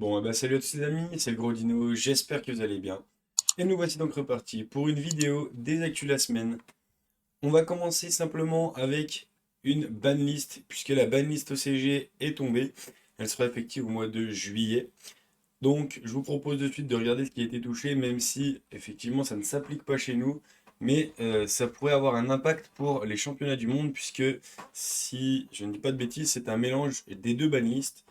Bon, eh ben, salut à tous les amis, c'est le Gros Dino, j'espère que vous allez bien. Et nous voici donc repartis pour une vidéo des actus de la semaine. On va commencer simplement avec une banlist, puisque la banlist OCG est tombée. Elle sera effective au mois de juillet. Donc, je vous propose de suite de regarder ce qui a été touché, même si effectivement ça ne s'applique pas chez nous. Mais ça pourrait avoir un impact pour les championnats du monde, puisque si je ne dis pas de bêtises, c'est un mélange des deux banlists.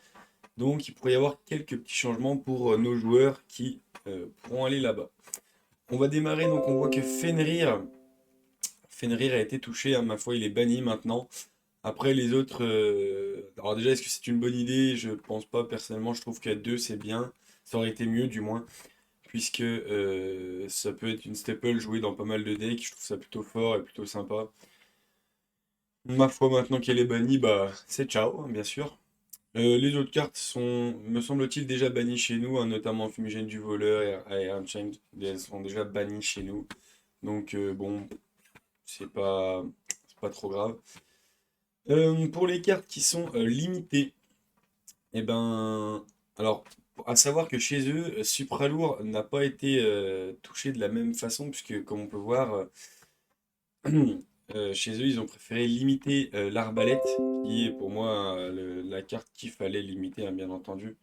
Donc il pourrait y avoir quelques petits changements pour nos joueurs qui pourront aller là-bas. On va démarrer, donc on voit que Fenrir a été touché, hein, ma foi il est banni maintenant. Après les autres, alors déjà est-ce que c'est une bonne idée? Je pense pas personnellement, je trouve qu'à deux c'est bien, ça aurait été mieux du moins, puisque ça peut être une staple jouée dans pas mal de decks, je trouve ça plutôt fort et plutôt sympa. Ma foi maintenant qu'elle est bannie, bah c'est ciao, hein, bien sûr. Les autres cartes sont, me semble-t-il, déjà bannies chez nous, hein, notamment Fumigène du Voleur et Iron Chain. Elles sont déjà bannies chez nous. Donc bon, c'est pas trop grave. Pour les cartes qui sont limitées, eh ben, alors, à savoir que chez eux, Supralourd n'a pas été touché de la même façon, puisque comme on peut voir, chez eux, ils ont préféré limiter l'arbalète, qui est pour moi la carte qu'il fallait limiter, hein, bien entendu.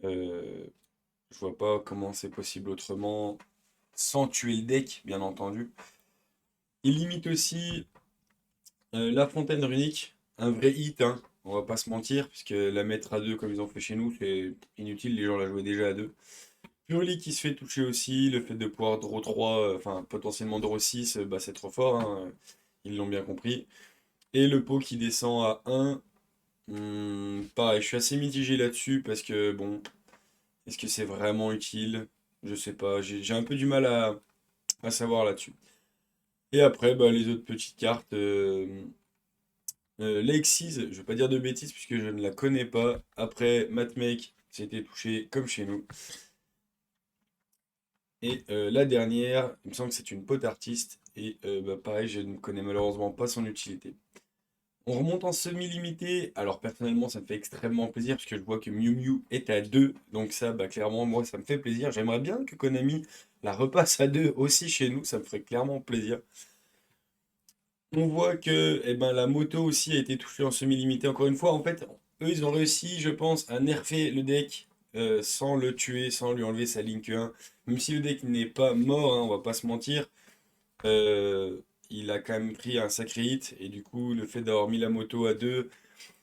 Euh, je vois pas comment c'est possible autrement, sans tuer le deck, bien entendu. Il limite aussi la fontaine runique, un vrai hit, hein, on va pas se mentir, puisque la mettre à 2 comme ils ont fait chez nous, c'est inutile, les gens la jouaient déjà à 2. Purely qui se fait toucher aussi, le fait de pouvoir draw 3, enfin potentiellement draw 6, bah, c'est trop fort, hein, ils l'ont bien compris. Et le pot qui descend à 1, pareil, je suis assez mitigé là-dessus, parce que bon, est-ce que c'est vraiment utile? Je sais pas, j'ai un peu du mal à savoir là-dessus. Et après, bah, les autres petites cartes. Lexis, je vais pas dire de bêtises puisque je ne la connais pas. Après, Matmake, c'était touché comme chez nous. Et la dernière, il me semble que c'est une pote artiste. Et bah, pareil, je ne connais malheureusement pas son utilité. On remonte en semi-limité. Alors personnellement, ça me fait extrêmement plaisir parce que je vois que Miu Miu est à 2. Donc ça, bah, clairement, moi, ça me fait plaisir. J'aimerais bien que Konami la repasse à 2 aussi chez nous. Ça me ferait clairement plaisir. On voit que eh ben, la moto aussi a été touchée en semi-limité. Encore une fois, en fait, eux, ils ont réussi, je pense, à nerfer le deck sans le tuer, sans lui enlever sa Link 1. Même si le deck n'est pas mort, hein, on va pas se mentir, euh, il a quand même pris un sacré hit. Et du coup, le fait d'avoir mis la moto à 2,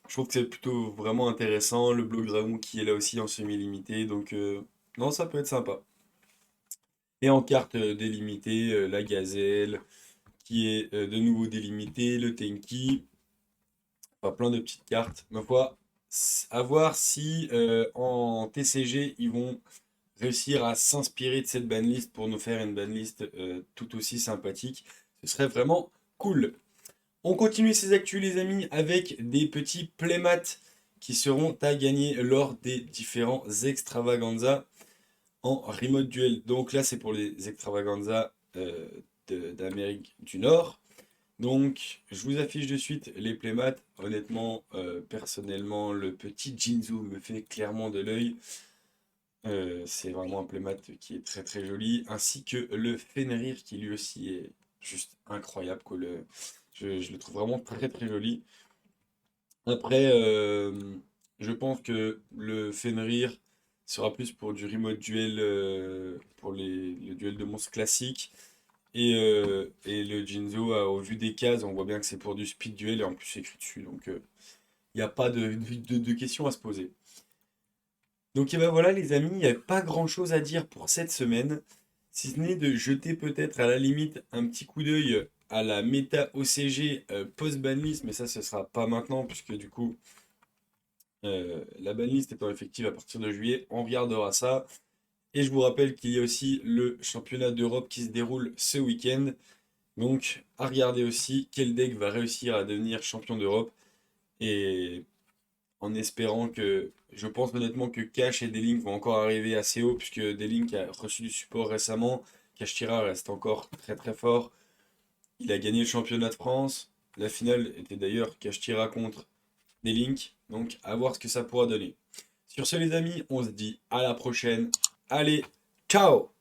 je trouve que c'est plutôt vraiment intéressant. Le Bloc Dragon qui est là aussi en semi-limité. Donc, non, ça peut être sympa. Et en carte délimitée, la Gazelle qui est de nouveau délimitée, le Tenki. Enfin, plein de petites cartes. Ma foi, à voir si en TCG, ils vont réussir à s'inspirer de cette banlist pour nous faire une banlist tout aussi sympathique. Ce serait vraiment cool. On continue ces actus, les amis, avec des petits playmats qui seront à gagner lors des différents extravaganza en remote duel. Donc là, c'est pour les extravaganza d'Amérique du Nord. Donc, je vous affiche de suite les playmats. Honnêtement, personnellement, le petit Jinzu me fait clairement de l'œil. C'est vraiment un playmat qui est très très joli. Ainsi que le Fenrir qui lui aussi est juste incroyable, quoi. Je le trouve vraiment très très joli. Après, je pense que le Fenrir sera plus pour du remote duel, pour les duels de monstres classiques. Et le Jinzo, au vu des cases, on voit bien que c'est pour du speed duel et en plus c'est écrit dessus. Donc il n'y a pas de questions à se poser. Donc et ben voilà les amis, il n'y a pas grand chose à dire pour cette semaine. Si ce n'est de jeter peut-être à la limite un petit coup d'œil à la méta OCG post-banlist. Mais ça ce sera pas maintenant puisque du coup la banlist étant effective à partir de juillet, on regardera ça. Et je vous rappelle qu'il y a aussi le championnat d'Europe qui se déroule ce week-end. Donc, à regarder aussi quel deck va réussir à devenir champion d'Europe. Et en espérant que, je pense honnêtement que Cash et D-Link vont encore arriver assez haut, puisque D-Link a reçu du support récemment. Cash Tira reste encore très très fort. Il a gagné le championnat de France. La finale était d'ailleurs Cash Tira contre D-Link. Donc, à voir ce que ça pourra donner. Sur ce, les amis, on se dit à la prochaine. Allez, ciao!